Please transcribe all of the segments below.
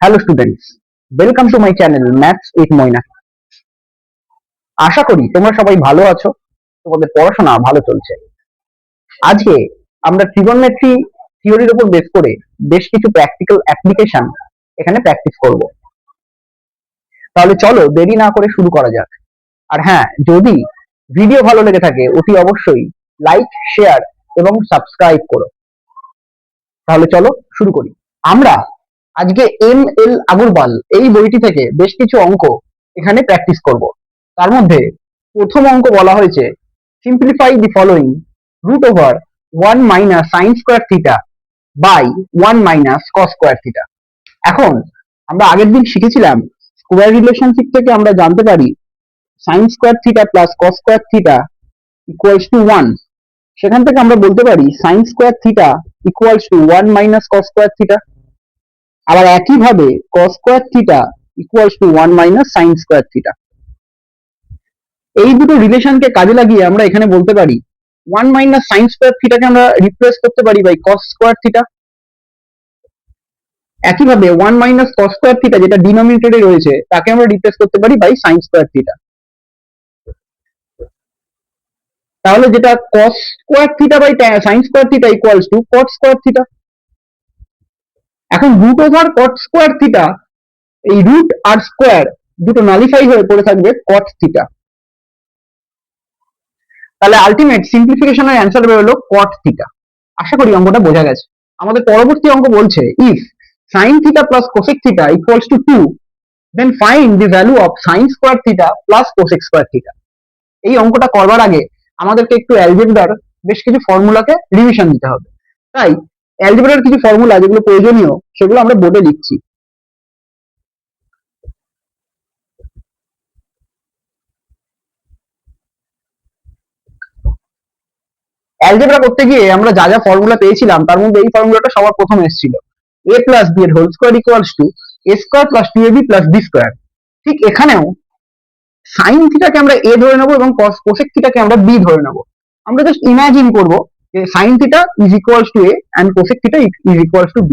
Hello students, welcome to my channel maths with Moyna. আশা করি তোমরা সবাই ভালো আছো, তোমাদের পড়াশোনা ভালো চলছে। আজকে আমরা ট্রিগোনোমেট্রি থিওরির উপর বেস করে বেশ কিছু প্র্যাকটিক্যাল অ্যাপ্লিকেশন এখানে প্র্যাকটিস করব। তাহলে চলো দেরি না করে শুরু করা যাক। আর হ্যাঁ, যদি ভিডিও ভালো লেগে থাকে অতি অবশ্যই লাইক, শেয়ার এবং সাবস্ক্রাইব করো। তাহলে চলো শুরু করি। আমরা আজকে এম.এল. আগরওয়াল এই বইটি থেকে বেশ কিছু অঙ্ক এখানে প্র্যাকটিস করব। তার মধ্যে প্রথম অঙ্ক বলা হয়েছে simplify the following √1 minus sine square theta by 1 minus cos square theta. এখন আমরা আগের দিন শিখেছিলাম স্কোয়ার রিলেশনশিপ থেকে আমরা জানতে পারি sign square theta plus cos square theta equals two 1। সেখান থেকে আমরা বলতে পারি sign square theta equals two 1 minus cos square theta. আবার একইভাবে cos square theta equals two 1 minus sine square theta. এই দুটো রিলেশনকে কাজে লাগিয়ে আমরা এখানে বলতে পারি 1 মাইনাস সাইন স্কোয়ার থিটাকে আমরা রিপ্লেস করতে পারি বাই cos স্কোয়ার থিটা। একইভাবে 1 মাইনাস cos স্কোয়ার থিটা যেটা ডিনোমিনেটরে রয়েছে তাকে আমরা রিপ্লেস করতে পারি বাই সাইন স্কোয়ার থিটা। তাহলে যেটা cos square theta by sine square theta equals to cot square theta. এখন √cot স্কোয়ার থিটা, এই রুট আর স্কোয়ার দুটো নালিফাই হয়ে পড়ে থাকবে cot থিটা। তাহলে আলটিমেট সিম্পলিফিকেশনের অ্যান্সার বেরোলো cot থিটা। আশা করি অঙ্কটা বোঝা গেছে। আমাদের পরবর্তী অঙ্ক বলছে if sin theta plus cosec theta equals to 2 then find the value of sin square theta plus cosec square theta. এই অঙ্কটা করবার আগে আমাদেরকে একটু অ্যালজেব্রার বেশ কিছু ফর্মুলাকে রিভিশন দিতে হবে। তাই অ্যালজেব্রার কিছু ফর্মুলা যেগুলো প্রয়োজনীয় সেগুলো আমরা বোর্ডে লিখছি। অ্যালজেব্রা করতে গিয়ে আমরা যা যা ফর্মুলা পেয়েছিলাম তার মধ্যে এই ফর্মুলাটা সবার প্রথম এসেছিল, a প্লাস বি এর whole square equals to a square plus 2ab plus b square. ঠিক এখানেও সাইন থিটাকে আমরা a ধরে নেবো এবং কোসেক থিটাকে আমরা b ধরে নেবো। আমরা জাস্ট ইমাজিন করব যে sine theta is equals to a and cosec theta is equals to b।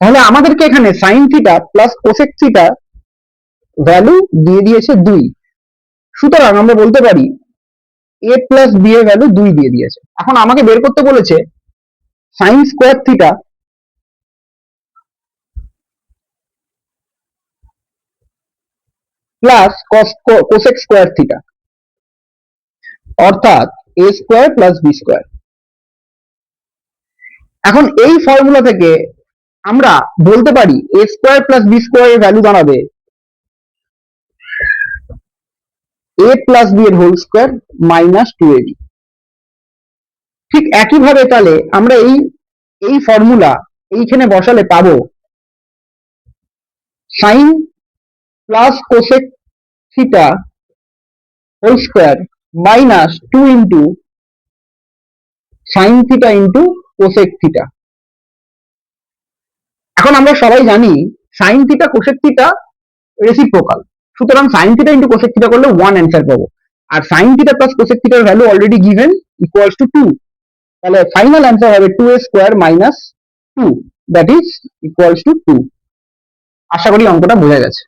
তাহলে আমাদেরকে এখানে sine theta plus cosec theta value দিয়ে দিয়েছে 2। সুতরাং আমরা বলতে পারি a প্লাস b এর ভ্যালু 2 দিয়ে দিয়েছে। এখন আমাকে বের করতে বলেছে sine square theta plus cosec square theta, অর্থাৎ a square plus b square. এখন এই ফর্মুলা থেকে আমরা বলতে পারি a square plus b square এর ভ্যালু দাঁড়াবে a প্লাস b এর হোল স্কোয়ার মাইনাস 2ab। ঠিক একইভাবে তাহলে আমরা এই ফর্মুলা এইখানে বসালে পাবো sine plus cosec theta whole square minus 2 into sine theta into cosec theta. এখন আমরা সবাই জানি sine theta cosec theta reciprocal, সুতরাং sine theta into cosec theta করলে 1 অ্যান্সার পাবো। আর সাইন থিটা প্লাস কোসেক থিটার value already given equals to 2। তাহলে ফাইনাল অ্যান্সার হবে 2a square minus 2 that is equals to 2। আশা করি অঙ্কটা বোঝা গেছে।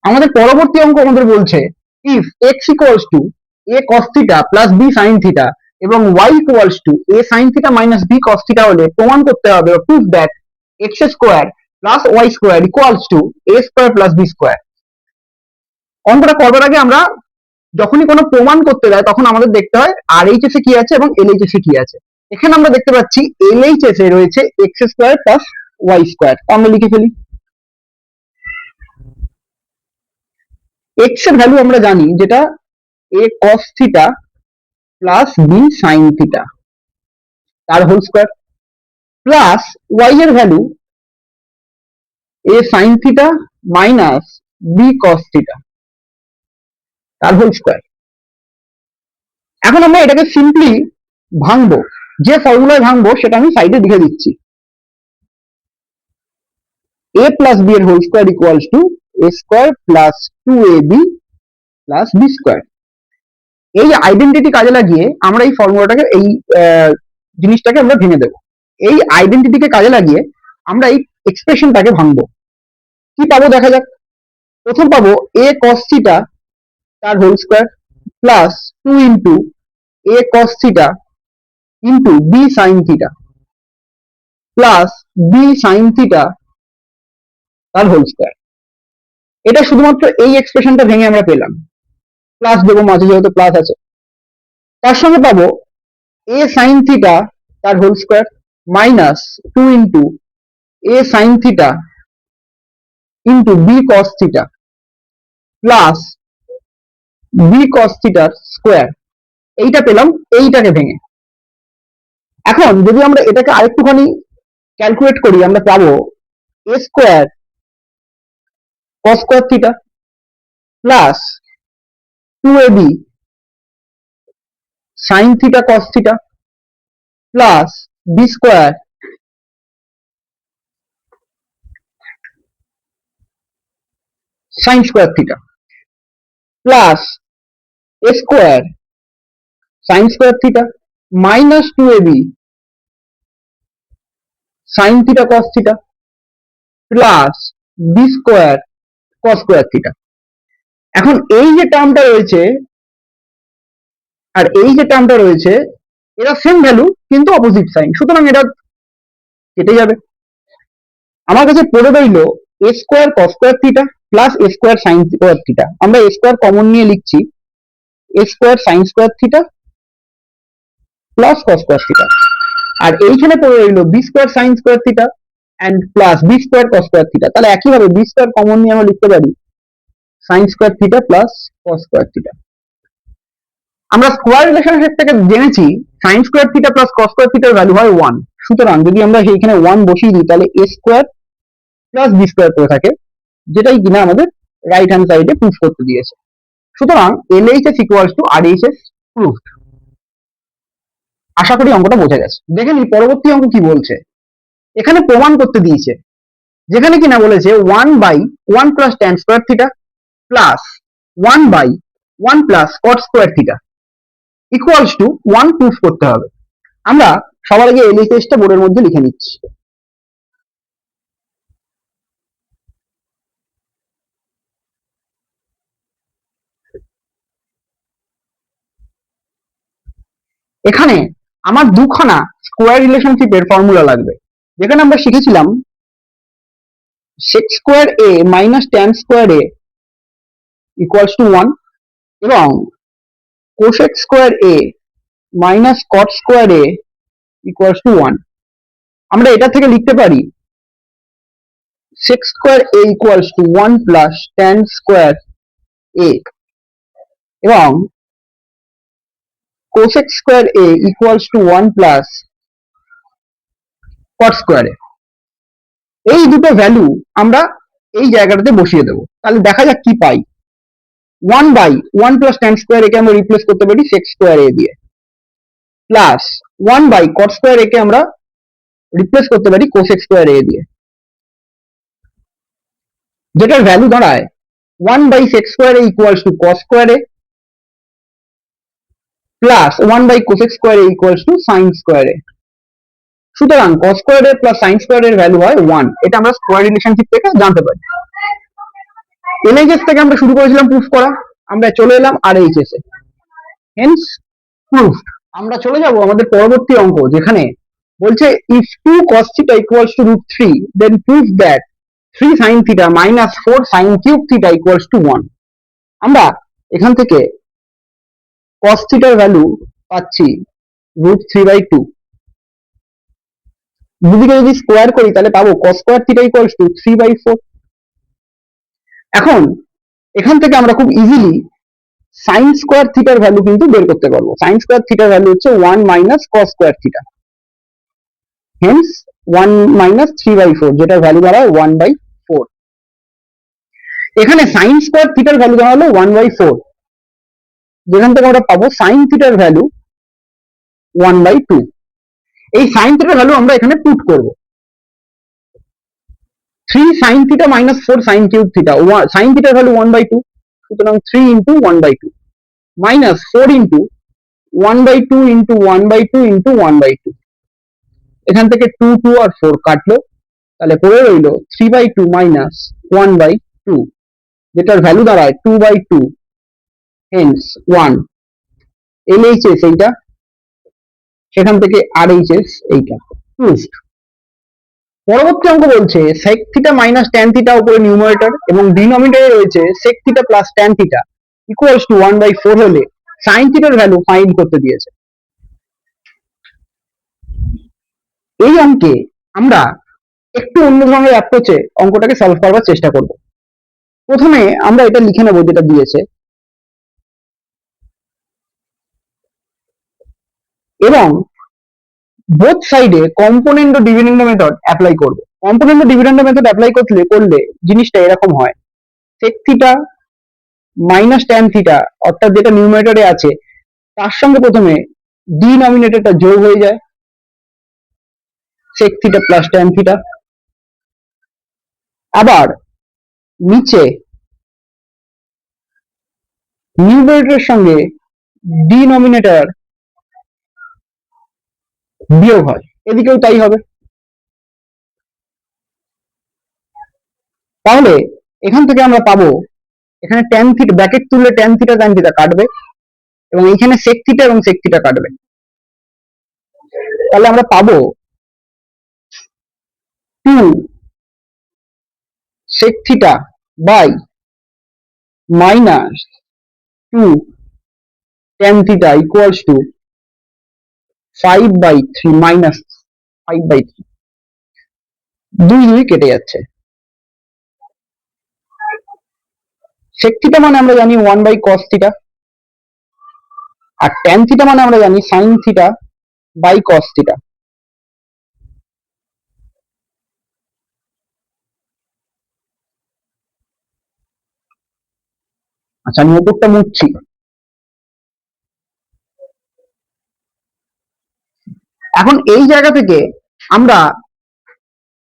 আমাদের পরবর্তী অঙ্ক আমাদের বলছে if x equals to a cos theta plus b sin theta এবং y equals to a sin theta minus b cos theta হলে প্রমাণ করতে হবে proof that x square plus y square equals to a square plus b square. অঙ্কটা করবার আগে আমরা যখনই কোনো প্রমাণ করতে যায় তখন আমাদের দেখতে হয় RHS এ কি আছে এবং LHS এ কি আছে। এখানে আমরা দেখতে পাচ্ছি LHS এ রয়েছে x square plus y square. আমরা লিখে ফেলি x এর ভ্যালু আমরা জানি যেটা a cos theta plus b sin theta তার হোল স্কোয়ার প্লাস y এর value a sin theta minus b cos theta তার হোল স্কোয়ার। এখন আমরা এটাকে সিম্পলি ভাঙবো, যে ফর্মুলায় ভাঙবো সেটা আমি সাইডে লিখে দিচ্ছি। a প্লাস b এর whole square equals to a square plus 2ab plus b square. এই আইডেন্টিটি কাজে লাগিয়ে আমরা এই ফর্মুলাটাকে এই জিনিসটাকে আমরা ভেঙে দেবো। এই আইডেন্টিটিকে কাজে লাগিয়ে আমরা এই এক্সপ্রেশনটাকে ভাঙবো। কি পাবো দেখা যাক। প্রথম পাবো a cos থিটা তার whole square plus 2 into a cos theta into b sin theta plus b sin theta তার হোল স্কয়ার। এটা শুধুমাত্র এই এক্সপ্রেশনটা ভেঙে আমরা পেলাম, প্লাস দেবো মাঝে যেহেতু প্লাস আছে। তার সঙ্গে পাবো a sin থিটা তার whole square minus 2 into a sin theta into b cos theta plus b cos থিটার স্কয়ার। এইটা পেলাম এইটাকে ভেঙে। এখন যদি আমরা এটাকে আরেকটুখানি ক্যালকুলেট করি, আমরা পাবো a square cos square theta plus 2ab sin theta cos theta plus b square sin square theta plus a square sin square theta minus 2ab sin theta cos theta plus b square cos square theta. এখন এই যে টার্মটা রয়েছে আর এই যে টার্মটা রয়েছে এরা সেম ভ্যালু কিন্তু অপোজিট সাইন, সুতরাং এটা কেটে যাবে। আমার কাছে পড়ে রইল a square cos square theta plus a square sin square theta. আমরা a স্কয়ার কমন নিয়ে লিখছি a square sin square theta plus cos square theta, আর এইখানে পড়ে রইল b square sin square theta and plus b square cos square theta. তাহলে একইভাবে b square common নিয়ে আমরা লিখতে পারি sin square theta plus cos square theta. আমরা স্কয়ার রিলেশনশিপ থেকে জেনেছি sin square theta plus cos square থিটার ভ্যালু হয় 1, সুতরাং যদি আমরা এইখানে 1 বসিয়ে দিই তাহলে a square plus b square করে থাকে, যেটাই কিনা আমাদের রাইট হ্যান্ড সাইডে প্রুফ করতে দিয়েছে। সুতরাং LHS equals to RHS proved. আশা করি অঙ্কটা বোঝা গেছে। দেখে নি পরবর্তী অঙ্ক কি বলছে। এখানে প্রমাণ করতে দিয়েছে, যেখানে কিনা বলেছে 1/1 plus tan square theta plus 1/1 plus cot square theta equals two 1 proof করতে হবে। আমরা সবার আগে LHS টা বোর্ডের মধ্যে লিখে নিচ্ছি। এখানে আমার দুখানা স্কয়ার রিলেশনশিপের ফর্মুলা লাগবে, যেখানে আমরা শিখেছিলাম sec square a minus tan square a equals to 1 এবং cosec square a minus cot square a equals to 1। আমরা এটা থেকে লিখতে পারি sec square a equals to 1 plus tan square a এবং cosec square a equals to 1 plus cot square a। এই দুটো value আমরা এই জায়গাটাতে বসিয়ে দেবো, তাহলে দেখা যাক কি পাই। 1/1 প্লাস tan স্কয়ার a কে আমরা রিপ্লেস করতে পারি sec স্কয়ার a দিয়ে, প্লাস 1/cot স্কয়ার a কে আমরা রিপ্লেস করতে পারি cosec স্কয়ার a দিয়ে, যেটার ভ্যালু দাঁড়ায় 1/sec square a equals to cos square a plus 1/cosec square a equals to sin square a। সুতরাং cos square a plus sin square এর value হয় 1। এটা আমরা স্কয়ার রিলেশনশিপ থেকে জানতে পারি। LHS থেকে আমরা শুরু করেছিলাম প্রুফ করা, আমরা চলে এলাম RHS এ, হেন্স প্রুফড। আমরা চলে যাব আমাদের পরবর্তী অঙ্ক, যেখানে বলছে if 2 cos theta equals to √3 then prove that 3 sin theta minus 4 sin cube theta equals to 1। আমরা এখান থেকে cos theta এর ভ্যালু পাচ্ছি √3/2, দুদিকে যদি স্কয়ার করি তাহলে পাবো cos square theta equals two 3/4। এখন এখান থেকে আমরা খুব ইজিলি sin স্কয়ার থিটার ভ্যালু কিন্তু বের করতে পারবো। sin স্কয়ার থিটার ভ্যালু হচ্ছে 1 মাইনাস cos square theta, hence 1 minus 3/4, যেটার ভ্যালু দাঁড়ায় 1/4। এখানে sin স্কয়ার থিটার ভ্যালু দাঁড়ালো 1/4, যেখান থেকে আমরা পাবো sin থিটার ভ্যালু 1/2। এই sin থিটার ভ্যালু আমরা এখানে পুট করব। 3 sin theta minus 4 sin cube theta, sin theta value 1/2, সুতরাং 3 into 1/2 minus 4 into 1/2 into 1/2 into 1/2। এখান থেকে 2 2 আর 4 কাটলো, তাহলে পড়ে রইল 3/2 minus 1/2, যেটার ভ্যালু দাঁড়ায় 2/2, হেন্স 1। LHS এইটা, সেখান থেকে RHS এইটা। পরবর্তী অঙ্ক বলছে sec theta minus tan theta উপরে নিউমারেটর এবং ডিনোমিনেটরে রয়েছে sec theta plus tan theta equals two 1/4 হলে সাইন থিটার ভ্যালু ফাইন্ড করতে দিয়েছে। এই অঙ্কে আমরা একটু অন্য ধরনের অ্যাপ্রোচে অঙ্কটাকে সলভ করার চেষ্টা করব। প্রথমে আমরা এটা লিখে নেব যেটা দিয়েছে, এবং বোথ সাইডে কম্পোনেন্ট ও ডিভিডেন্ড মেথড অ্যাপ্লাই করব। কম্পোনেন্ট ও ডিভিডেন্ড মেথড অ্যাপ্লাই করলে জিনিসটা এরকম হয়, sec theta minus tan theta অর্থাৎ যেটা নিউমারেটরে আছে তার সঙ্গে প্রথমে ডিনোমিনেটরটা যোগ হয়ে যায় sec theta plus tan theta, আবার নিচে নিউমারেটরের সঙ্গে ডিনোমিনেটর বিয়োগ হয়, এদিকেও তাই হবে। তাহলে এখান থেকে আমরা পাবো, এখানে ট্যান থিটা ব্র্যাকেট তুললে ট্যান থিটা কাটবে এবং এখানে sec থিটা এবং sec থিটা কাটবে। তাহলে আমরা পাবো 2 sec theta by minus 2 tan theta equals to 5/3 minus 5/3, 2 কেটে যাচ্ছে। sec থিটা মানে আমরা জানি 1/cos থিটা, আর tan থিটা মানে আমরা জানি sin থিটা বাই cos থিটা। আচ্ছা, আমি উপরটা মুছছি। এখন এই জায়গা থেকে আমরা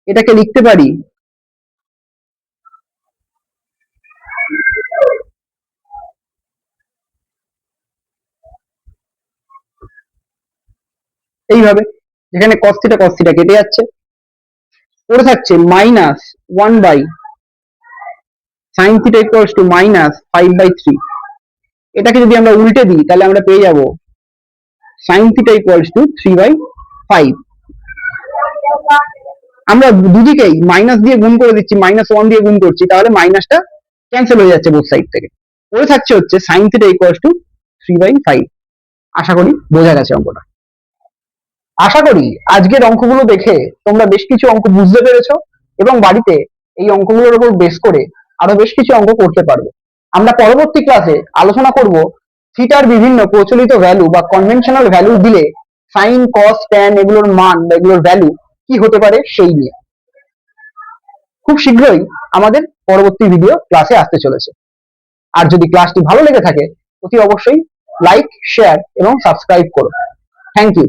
এটাকে লিখতে পারি এইভাবে, যেখানে cos থিটা কেটে যাচ্ছে, পড়ে থাকছে minus 1/sin theta equals two minus 5/3। এটাকে যদি আমরা উল্টে দিই তাহলে আমরা পেয়ে যাব sin থিটা ইকুয়ালস টু 3/5। আমরা দুদিকেই মাইনাস দিয়ে গুণ করে দিচ্ছি, -1 দিয়ে গুণ করছি, তাহলে মাইনাসটা ক্যান্সেল হয়ে যাচ্ছে বোথ সাইড থেকে। পড়ে থাকছে হচ্ছে sin থিটা ইকুয়ালস টু 3/5। আশা করি বোঝা গেছে অঙ্কটা। আশা করি আজকের অঙ্কগুলো দেখে তোমরা বেশ কিছু অঙ্ক বুঝতে পেরেছো এবং বাড়িতে এই অঙ্কগুলোর উপর বেস করে আরো বেশ কিছু অঙ্ক করতে পারবে। আমরা পরবর্তী ক্লাসে আলোচনা করব থিটার বিভিন্ন প্রচলিত ভ্যালু বা কনভেনশনাল ভ্যালু দিলে সাইন, কস, ট্যান এগুলোর মান বা এগুলোর ভ্যালু কি হতে পারে সেই নিয়ে। খুব শীঘ্রই আমাদের পরবর্তী ভিডিও ক্লাসে আসতে চলেছে। আর যদি ক্লাসটি ভালো লেগে থাকে অতি অবশ্যই লাইক, শেয়ার এবং সাবস্ক্রাইব করো। Thank you.